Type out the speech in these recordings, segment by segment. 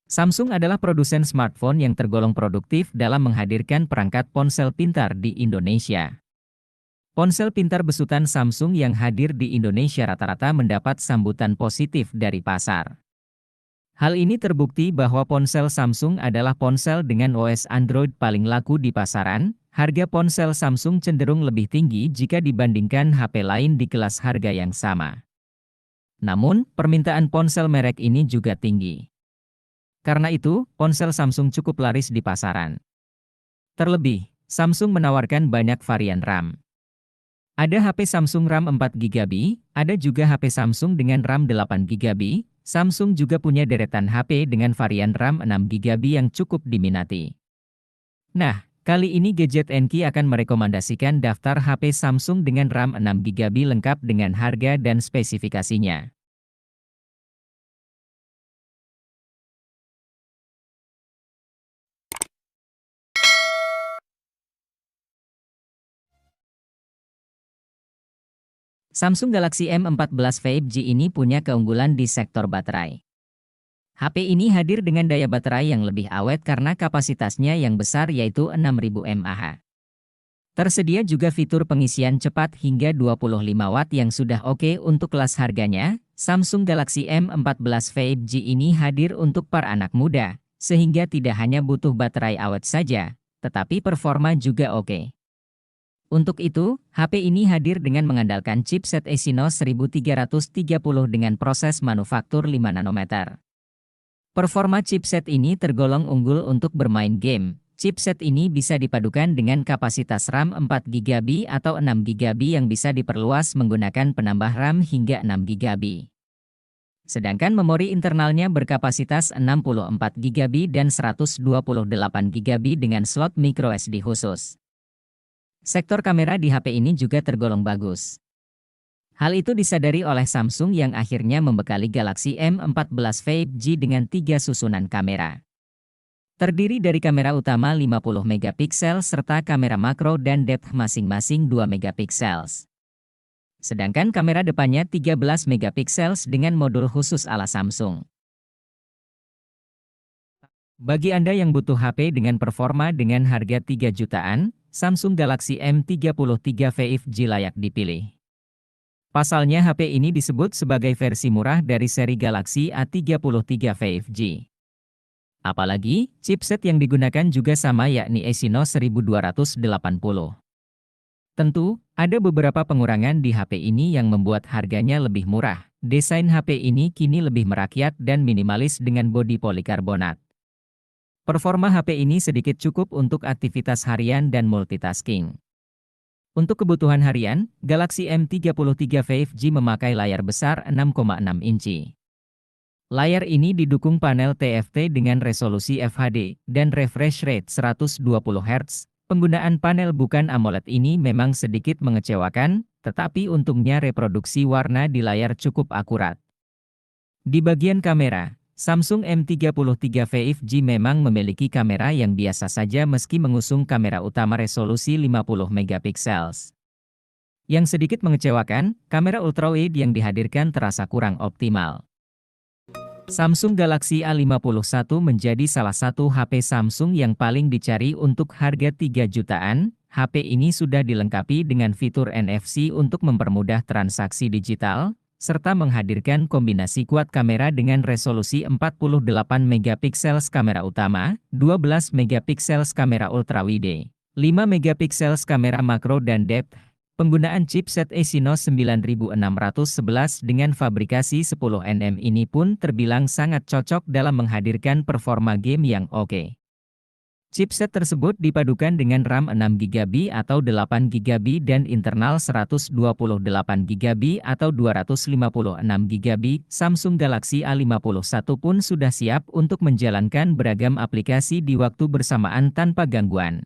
Samsung adalah produsen smartphone yang tergolong produktif dalam menghadirkan perangkat ponsel pintar di Indonesia. Ponsel pintar besutan Samsung yang hadir di Indonesia rata-rata mendapat sambutan positif dari pasar. Hal ini terbukti bahwa ponsel Samsung adalah ponsel dengan OS Android paling laku di pasaran. Harga ponsel Samsung cenderung lebih tinggi jika dibandingkan HP lain di kelas harga yang sama. Namun, permintaan ponsel merek ini juga tinggi. Karena itu, ponsel Samsung cukup laris di pasaran. Terlebih, Samsung menawarkan banyak varian RAM. Ada HP Samsung RAM 4GB, ada juga HP Samsung dengan RAM 8GB. Samsung juga punya deretan HP dengan varian RAM 6GB yang cukup diminati. Nah, kali ini Gadget NQ akan merekomendasikan daftar HP Samsung dengan RAM 6GB lengkap dengan harga dan spesifikasinya. Samsung Galaxy M14 5G ini punya keunggulan di sektor baterai. HP ini hadir dengan daya baterai yang lebih awet karena kapasitasnya yang besar yaitu 6000 mAh. Tersedia juga fitur pengisian cepat hingga 25 watt yang sudah oke untuk kelas harganya. Samsung Galaxy M14 5G ini hadir untuk para anak muda, sehingga tidak hanya butuh baterai awet saja, tetapi performa juga oke. Untuk itu, HP ini hadir dengan mengandalkan chipset Exynos 1330 dengan proses manufaktur 5 nanometer. Performa chipset ini tergolong unggul untuk bermain game. Chipset ini bisa dipadukan dengan kapasitas RAM 4GB atau 6GB yang bisa diperluas menggunakan penambah RAM hingga 6GB. Sedangkan memori internalnya berkapasitas 64GB dan 128GB dengan slot microSD khusus. Sektor kamera di HP ini juga tergolong bagus. Hal itu disadari oleh Samsung yang akhirnya membekali Galaxy M14 5G dengan 3 susunan kamera. Terdiri dari kamera utama 50 megapiksel serta kamera makro dan depth masing-masing 2 megapiksel. Sedangkan kamera depannya 13 megapiksel dengan modul khusus ala Samsung. Bagi Anda yang butuh HP dengan performa dengan harga 3 jutaan, Samsung Galaxy M33 5G layak dipilih. Pasalnya HP ini disebut sebagai versi murah dari seri Galaxy A33 5G. Apalagi, chipset yang digunakan juga sama yakni Exynos 1280. Tentu, ada beberapa pengurangan di HP ini yang membuat harganya lebih murah. Desain HP ini kini lebih merakyat dan minimalis dengan bodi polikarbonat. Performa HP ini sedikit cukup untuk aktivitas harian dan multitasking. Untuk kebutuhan harian, Galaxy M33 5G memakai layar besar 6,6 inci. Layar ini didukung panel TFT dengan resolusi FHD dan refresh rate 120 Hz. Penggunaan panel bukan AMOLED ini memang sedikit mengecewakan, tetapi untungnya reproduksi warna di layar cukup akurat. Di bagian kamera, Samsung M33 5G memang memiliki kamera yang biasa saja meski mengusung kamera utama resolusi 50 megapiksel. Yang sedikit mengecewakan, kamera ultrawide yang dihadirkan terasa kurang optimal. Samsung Galaxy A51 menjadi salah satu HP Samsung yang paling dicari untuk harga 3 jutaan. HP ini sudah dilengkapi dengan fitur NFC untuk mempermudah transaksi digital, serta menghadirkan kombinasi kuat kamera dengan resolusi 48 megapiksel kamera utama, 12 megapiksel kamera ultrawide, 5 megapiksel kamera makro dan depth. Penggunaan chipset Exynos 9611 dengan fabrikasi 10 nm ini pun terbilang sangat cocok dalam menghadirkan performa game yang oke. Chipset tersebut dipadukan dengan RAM 6GB atau 8GB dan internal 128GB atau 256GB. Samsung Galaxy A51 pun sudah siap untuk menjalankan beragam aplikasi di waktu bersamaan tanpa gangguan.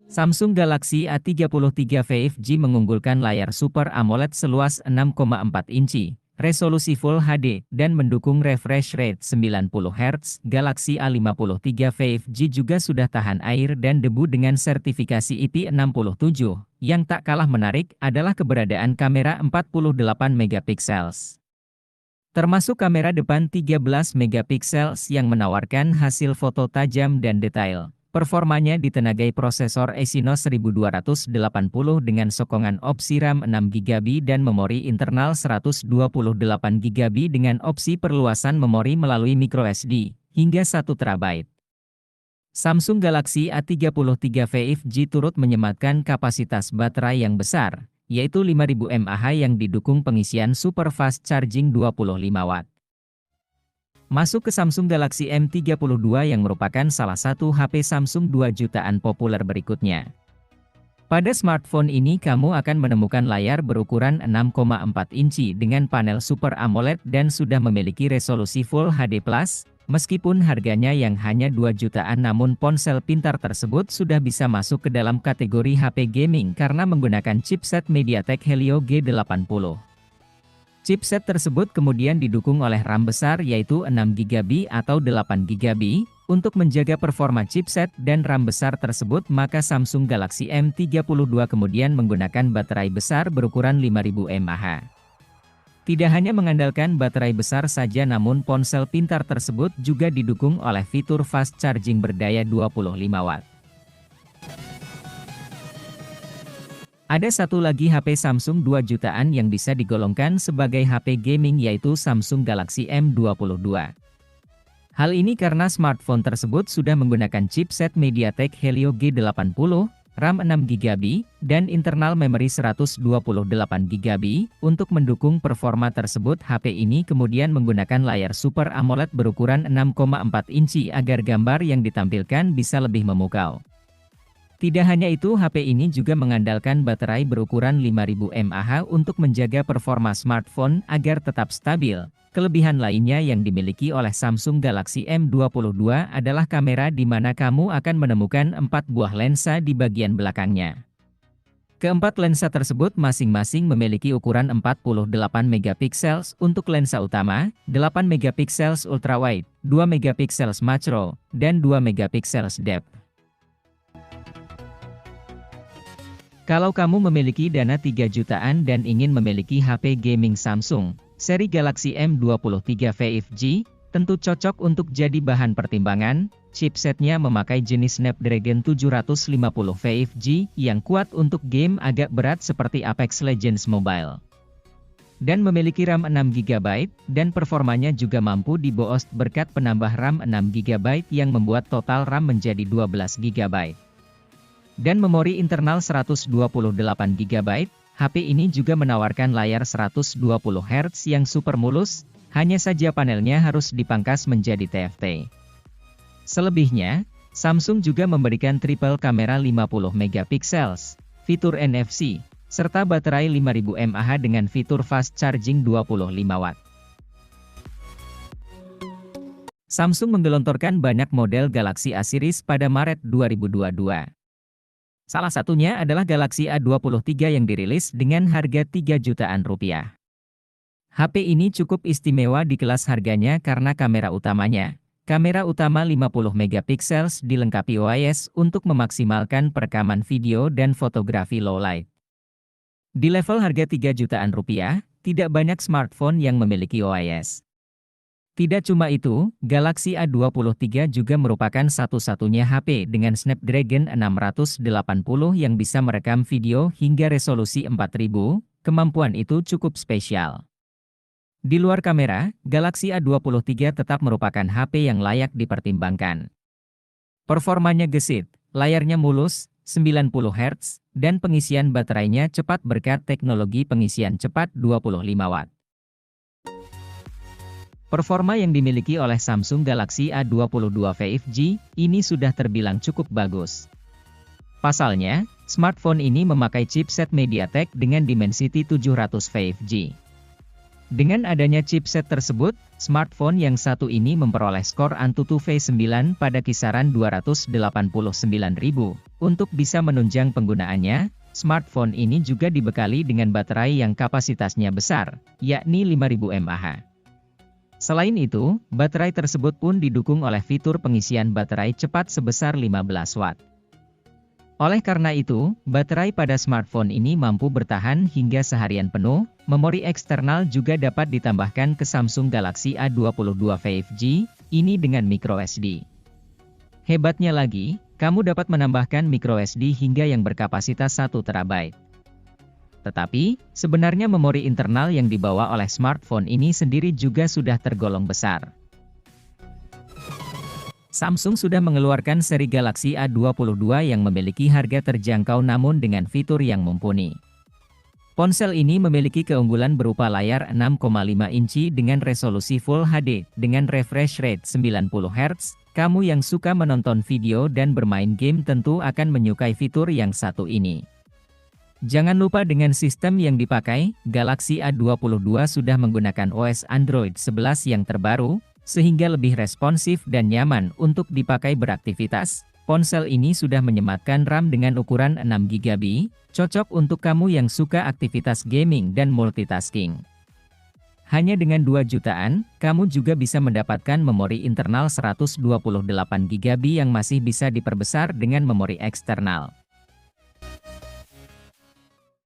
Samsung Galaxy A33 5G mengunggulkan layar Super AMOLED seluas 6,4 inci, resolusi Full HD, dan mendukung refresh rate 90 Hz. Galaxy A53 5G juga sudah tahan air dan debu dengan sertifikasi IP67. Yang tak kalah menarik adalah keberadaan kamera 48 megapiksel. Termasuk kamera depan 13 megapiksel yang menawarkan hasil foto tajam dan detail. Performanya ditenagai prosesor Exynos 1280 dengan sokongan opsi RAM 6GB dan memori internal 128GB dengan opsi perluasan memori melalui microSD hingga 1 TB. Samsung Galaxy A33 5G turut menyematkan kapasitas baterai yang besar, yaitu 5000 mAh yang didukung pengisian super fast charging 25 Watt. Masuk ke Samsung Galaxy M32 yang merupakan salah satu HP Samsung 2 jutaan populer berikutnya. Pada smartphone ini kamu akan menemukan layar berukuran 6,4 inci dengan panel Super AMOLED dan sudah memiliki resolusi Full HD+, meskipun harganya yang hanya 2 jutaan namun ponsel pintar tersebut sudah bisa masuk ke dalam kategori HP gaming karena menggunakan chipset MediaTek Helio G80. Chipset tersebut kemudian didukung oleh RAM besar yaitu 6GB atau 8GB. Untuk menjaga performa chipset dan RAM besar tersebut maka Samsung Galaxy M32 kemudian menggunakan baterai besar berukuran 5000 mAh. Tidak hanya mengandalkan baterai besar saja namun ponsel pintar tersebut juga didukung oleh fitur fast charging berdaya 25 Watt. Ada satu lagi HP Samsung 2 jutaan yang bisa digolongkan sebagai HP gaming yaitu Samsung Galaxy M22. Hal ini karena smartphone tersebut sudah menggunakan chipset MediaTek Helio G80, RAM 6GB, dan internal memori 128GB. Untuk mendukung performa tersebut HP ini kemudian menggunakan layar Super AMOLED berukuran 6,4 inci agar gambar yang ditampilkan bisa lebih memukau. Tidak hanya itu, HP ini juga mengandalkan baterai berukuran 5000 mAh untuk menjaga performa smartphone agar tetap stabil. Kelebihan lainnya yang dimiliki oleh Samsung Galaxy M22 adalah kamera di mana kamu akan menemukan 4 buah lensa di bagian belakangnya. Keempat lensa tersebut masing-masing memiliki ukuran 48 megapiksel untuk lensa utama, 8 megapiksel ultrawide, 2 megapiksel macro, dan 2 megapiksel depth. Kalau kamu memiliki dana 3 jutaan dan ingin memiliki HP gaming Samsung, seri Galaxy M23 5G, tentu cocok untuk jadi bahan pertimbangan. Chipsetnya memakai jenis Snapdragon 750 5G yang kuat untuk game agak berat seperti Apex Legends Mobile. Dan memiliki RAM 6GB, dan performanya juga mampu di-boost berkat penambah RAM 6GB yang membuat total RAM menjadi 12GB. Dan memori internal 128GB, HP ini juga menawarkan layar 120Hz yang super mulus, hanya saja panelnya harus dipangkas menjadi TFT. Selebihnya, Samsung juga memberikan triple kamera 50 megapiksel, fitur NFC, serta baterai 5000 mAh dengan fitur fast charging 25 Watt. Samsung menggelontorkan banyak model Galaxy A series pada Maret 2022. Salah satunya adalah Galaxy A23 yang dirilis dengan harga 3 jutaan rupiah. HP ini cukup istimewa di kelas harganya karena kamera utamanya. Kamera utama 50 megapiksel dilengkapi OIS untuk memaksimalkan perekaman video dan fotografi low light. Di level harga 3 jutaan rupiah, tidak banyak smartphone yang memiliki OIS. Tidak cuma itu, Galaxy A23 juga merupakan satu-satunya HP dengan Snapdragon 680 yang bisa merekam video hingga resolusi 4000, kemampuan itu cukup spesial. Di luar kamera, Galaxy A23 tetap merupakan HP yang layak dipertimbangkan. Performanya gesit, layarnya mulus, 90 Hz, dan pengisian baterainya cepat berkat teknologi pengisian cepat 25 Watt. Performa yang dimiliki oleh Samsung Galaxy A22 5G ini sudah terbilang cukup bagus. Pasalnya, smartphone ini memakai chipset MediaTek dengan Dimensity 700 5G. Dengan adanya chipset tersebut, smartphone yang satu ini memperoleh skor Antutu V9 pada kisaran 289.000. Untuk bisa menunjang penggunaannya, smartphone ini juga dibekali dengan baterai yang kapasitasnya besar, yakni 5000 mAh. Selain itu, baterai tersebut pun didukung oleh fitur pengisian baterai cepat sebesar 15 Watt. Oleh karena itu, baterai pada smartphone ini mampu bertahan hingga seharian penuh, Memori eksternal juga dapat ditambahkan ke Samsung Galaxy A22 5G, ini dengan microSD. Hebatnya lagi, kamu dapat menambahkan microSD hingga yang berkapasitas 1 TB. Tetapi, sebenarnya memori internal yang dibawa oleh smartphone ini sendiri juga sudah tergolong besar. Samsung sudah mengeluarkan seri Galaxy A22 yang memiliki harga terjangkau namun dengan fitur yang mumpuni. Ponsel ini memiliki keunggulan berupa layar 6,5 inci dengan resolusi Full HD, dengan refresh rate 90 Hz. Kamu yang suka menonton video dan bermain game tentu akan menyukai fitur yang satu ini. Jangan lupa dengan sistem yang dipakai, Galaxy A22 sudah menggunakan OS Android 11 yang terbaru, sehingga lebih responsif dan nyaman untuk dipakai beraktivitas. Ponsel ini sudah menyematkan RAM dengan ukuran 6GB, cocok untuk kamu yang suka aktivitas gaming dan multitasking. Hanya dengan 2 jutaan, kamu juga bisa mendapatkan memori internal 128GB yang masih bisa diperbesar dengan memori eksternal.